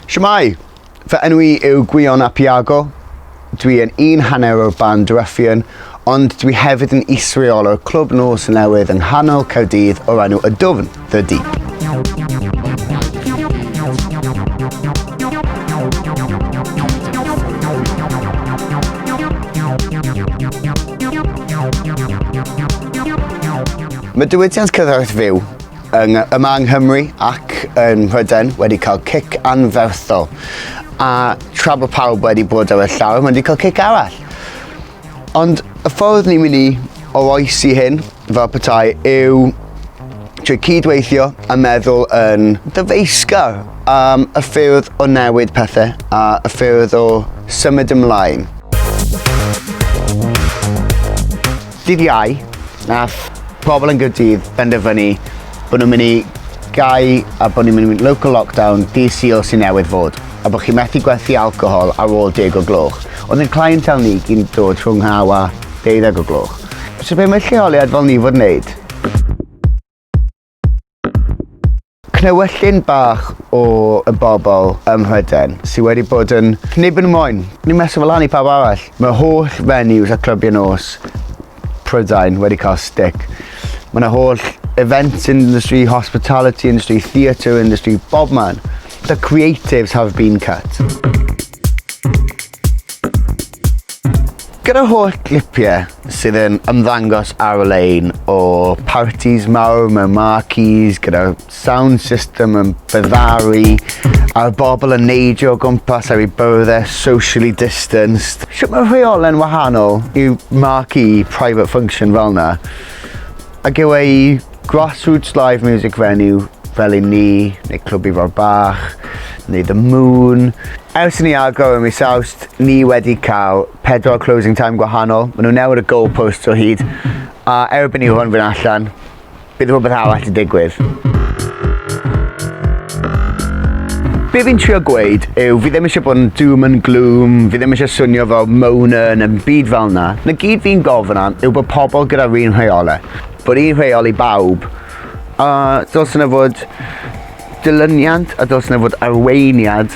Shwmai, fy enw I yw Gwion ap Iago. Dwi yn un hanner o'r band Roughion, ond dwi hefyd yn is-reolwr clwb nos newydd yng nghanol Caerdydd o'r enw y Dwfn, The Deep. Mae diwydiant cerddoriaeth fyw yma yng Nghymru ac yn Mhryden wedi cael cic anferthol. A tra bod pawb wedi bod ar y llawr, mae wedi cael cic arall. Ond y ffordd ni'n mynd i oroesi hyn fel petai yw trwy cydweithio a meddwl yn dyfeisgar am y ffyrdd o newid pethau a y ffyrdd o symud ymlaen. Dyddiau, nath pobl yn Caerdydd benderfynu bod nhw'n mynd i gau a bod nhw'n mynd i local lockdown dydd Sul sy'n newydd fod, a bod chi methu gwerthu alcohol ar ôl 10 o gloch. Ond yn clientele ni gyn dod rhwng 9 a 12 o gloch. So be mae lleoliad fel ni fod wneud? Cnewyllyn bach o y bobl ym Mhryden sydd wedi bod yn nib yn moyn. Ni'n meso fel i pawb arall. Mae holl venues a clybio nos Prydain wedi cael stick. Mae yna holl events industry, hospitality industry, theatre industry, bob man. The creatives have been cut. Gyda holl clipiau sydd yn ymddangos ar y lein o parties mawr mewn marquees, gyda sound system yn beddaru, a'r bobl yn neidio o gwmpas ar ei byrddau socially distanced. Sut mae rheolau'n wahanol i'w marquee private function fel yna, ac yw ei grassroots live music venue fel i ni, neu clwb Ifor Bach, neu The Moon. Ers yn Iago yn mis Awst, ni wedi cael 4 closing time gwahanol. Maen nhw newid y goalposts o hyd, a erbyn i hwn fynd allan, bydd rhywbeth arall i digwydd. Be fi'n trio gweud yw fi ddim eisiau bod yn doom and gloom, fi ddim eisiau swnio fel moaner yn byd fel yna. Na gyd fi'n gofyn am yw bod pobl gyda'r un rheolau, bod un rheol i bawb. A dylse yna fod dilyniant a dylse yna fod arweiniad,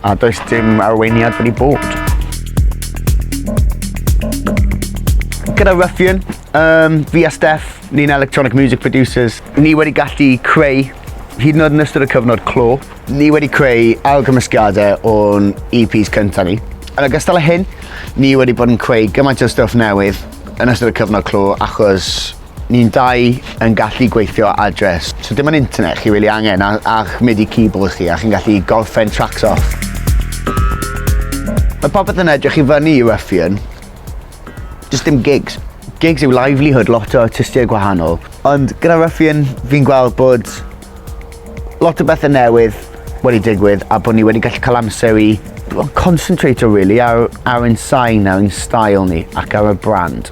a does dim arweiniad wedi bod. Gyda Roughion, fi a Steff, ni'n electronic music producers, ni wedi gallu creu, hyd yn oed yn ystod y cyfnod clo, ni wedi creu algymysgiadau o'n EPs cyntaf ni. Yn ogystal â hyn, ni wedi bod yn creu gymaint o stwff newydd yn ystod y cyfnod clo achos ni'n dau yn gallu gweithio adres. So dim ond internet chi really angen a'ch MIDI keyboard chi a chi'n gallu gorffen tracks off. Mae popeth yn edrych i fyny i Roughion, just dim gigs. Gigs yw livelihood lot o artistiaid gwahanol. Ond gyda Roughion fi'n gweld bod lot o bethau newydd wedi digwydd a bod ni wedi gallu cael amser i concentrate really ar ein sain, ar ein style ni ac ar y brand.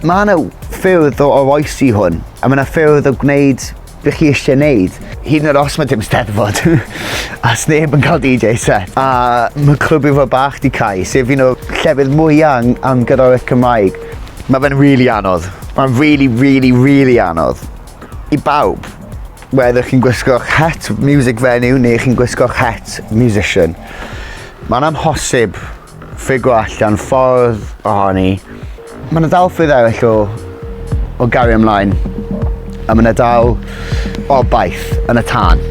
Mae yna ffyrdd o oroesi hwn, a mae yna ffyrdd o gwneud beth chi eisiau gwneud. Hyd yn oed os mae dim steddfod, a sneb yn cael DJ set. A mae clwb Ifor Bach di cau, sef un o llefydd mwyaf am gerddoriaeth Cymraeg. Mae fe'n really anodd. Mae'n really anodd. I bawb, whether chi'n gwisgo'ch het music venue neu chi'n gwisgo'ch het musician. Mae'n amhosib ffigro allan ffordd ohoni. Mae yna dal ffyrdd eraill o gario ymlaen, a mae yna dal obaith yn y tân.